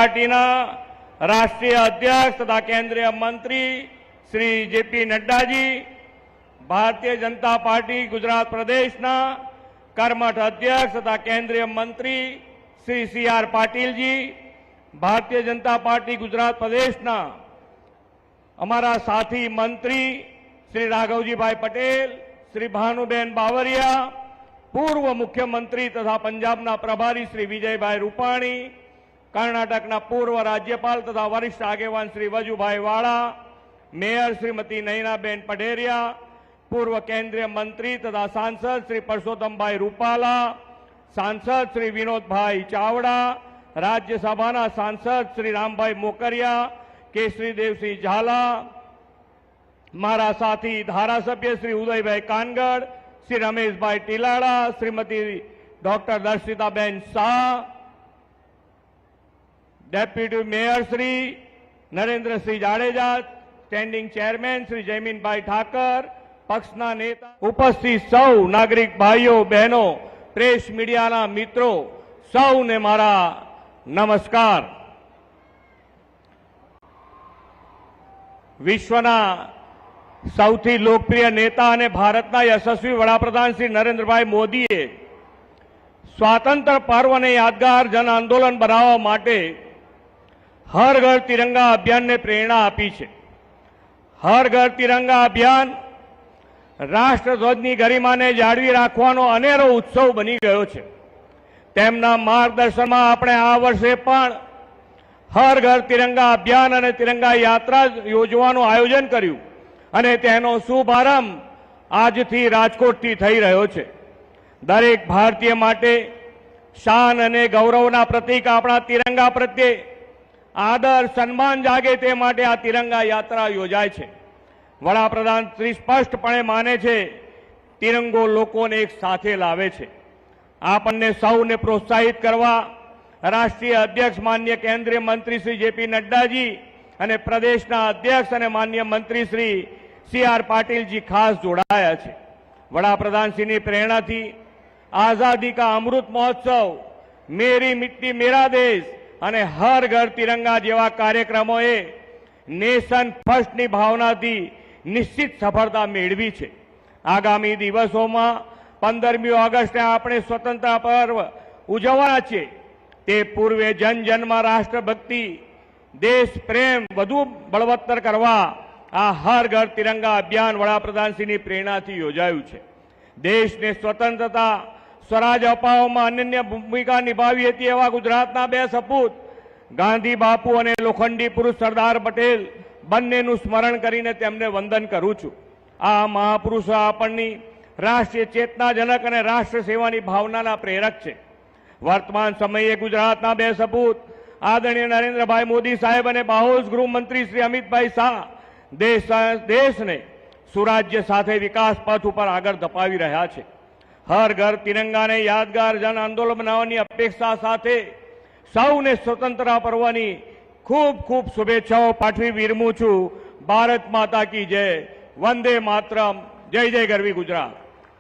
पार्टीना राष्ट्रीय अध्यक्ष तथा केंद्रीय मंत्री श्री जेपी नड्डाजी, भारतीय जनता पार्टी गुजरात प्रदेशना कर्मठ अध्यक्ष तथा केंद्रीय मंत्री श्री CR पाटिल जी, भारतीय जनता पार्टी गुजरात प्रदेशना अमारा साथी मंत्री श्री राघवजी भाई पटेल, श्री भानुबेन बावरिया, पूर्व मुख्यमंत्री तथा पंजाबना प्रभारी श्री विजय भाई रूपाणी, कर्नाटकना पूर्व राज्यपाल तथा वरिष्ठ आगेवान श्री वजुभाई वाड़ा, मेयर श्रीमती नयनाबेन पढेरिया, पूर्व केंद्रीय मंत्री तथा सांसद श्री परसोत्तम भाई रूपाला, सांसद श्री विनोद भाई चावड़ा, राज्यसभा सांसद श्री राम भाई मोकरिया, केसरी देवसिंह झाला, मारा साथी धारासभ्य श्री उदय भाई कानगड़, Shri Ramesh bhai Tilada, Shrimati doctor Darshitaben Shah, deputy mayor Shri Narendra Singh Jadeja, standing chairman Shri Jaymin bhai Thakar, पक्षना नेता उपस्थित सौ नागरिक भाईओ बहनों, प्रेस मीडियाना मित्रों, सौने मारा नमस्कार। विश्वना સૌથી લોકપ્રિય નેતા અને ભારતના યશસ્વી વડાપ્રધાન શ્રી નરેન્દ્રભાઈ મોદીએ સ્વાતંત્ર્ય પર્વને યાદગાર જન આંદોલન બનાવવા માટે હર ઘર તિરંગા અભિયાનને પ્રેરણા આપી છે। હર ઘર તિરંગા અભિયાન રાષ્ટ્રધ્વજની ગરિમાને જાળવી રાખવાનો અનેરો ઉત્સવ બની ગયો છે। તેમના માર્ગદર્શનમાં આપણે આ વર્ષે પણ હર ઘર તિરંગા અભિયાન અને તિરંગા યાત્રા યોજવાનું આયોજન કર્યું અને તેનો શુભારંભ આજથી રાજકોટથી થઈ રહ્યો છે। દરેક ભારતીય માટે શાન અને ગૌરવના પ્રતીક આપણા તિરંગા પ્રત્યે આદર સન્માન જાગે તે માટે આ તિરંગા યાત્રા યોજાય છે। વડાપ્રધાન શ્રી સ્પષ્ટપણે માને છે તિરંગો લોકોને એક સાથે લાવે છે। આપણને સૌને પ્રોત્સાહિત કરવા રાષ્ટ્રીય અધ્યક્ષ માન્ય કેન્દ્રીય મંત્રી શ્રી જેપી નડ્ડાજી અને પ્રદેશના અધ્યક્ષ અને માન્ય મંત્રી શ્રી CR પાટીલજી ખાસ જોડાયા છે। વડાપ્રધાનશ્રીની પ્રેરણાથી આઝાદી કા અમૃત મહોત્સવ, મેરી મિટ્ટી મેરા દેશ અને હર ઘર તિરંગા જેવા કાર્યક્રમોએ નેશન ફર્સ્ટની ભાવનાથી નિશ્ચિત સફળતા મેળવી છે। આગામી દિવસોમાં 15મી ઓગસ્ટે આપણે સ્વતંત્રતા પર્વ ઉજવવાના છે। તે પૂર્વે જન જનમાં રાષ્ટ્રભક્તિ, દેશ પ્રેમ વધુ બળવત્તર કરવા આ હર ઘર તિરંગા અભિયાન વડાપ્રધાનશ્રીની પ્રેરણાથી યોજાયું છે। દેશને સ્વતંત્રતા સ્વરાજ અપાવવામાં અનન્ય ભૂમિકા નિભાવી હતી એવા ગુજરાતના બે સપૂત ગાંધી બાપુ અને લોખંડી પુરુષ સરદાર પટેલ બંનેનું સ્મરણ કરીને તેમને વંદન કરું છું। આ મહાપુરુષો આપણની રાષ્ટ્રીય ચેતનાજનક અને રાષ્ટ્ર સેવાની ભાવનાના પ્રેરક છે। વર્તમાન સમયે ગુજરાતના બે સપૂત આદરણીય નરેન્દ્રભાઈ મોદી સાહેબ અને બાહોશ ગૃહમંત્રી શ્રી અમિતભાઈ શાહ દેશને સુરાજ્ય સાથે વિકાસ પથ ઉપર આગળ ધપાવી રહ્યા છે। હર ઘર તિરંગાને યાદગાર જન આંદોલન બનાવવાની અપેક્ષા સાથે સૌને સ્વતંત્રતા પર્વની ખૂબ ખૂબ શુભેચ્છાઓ પાઠવી વિરમું છું। ભારત માતા કી જય, વંદે માતરમ, જય જય ગરવી ગુજરાત।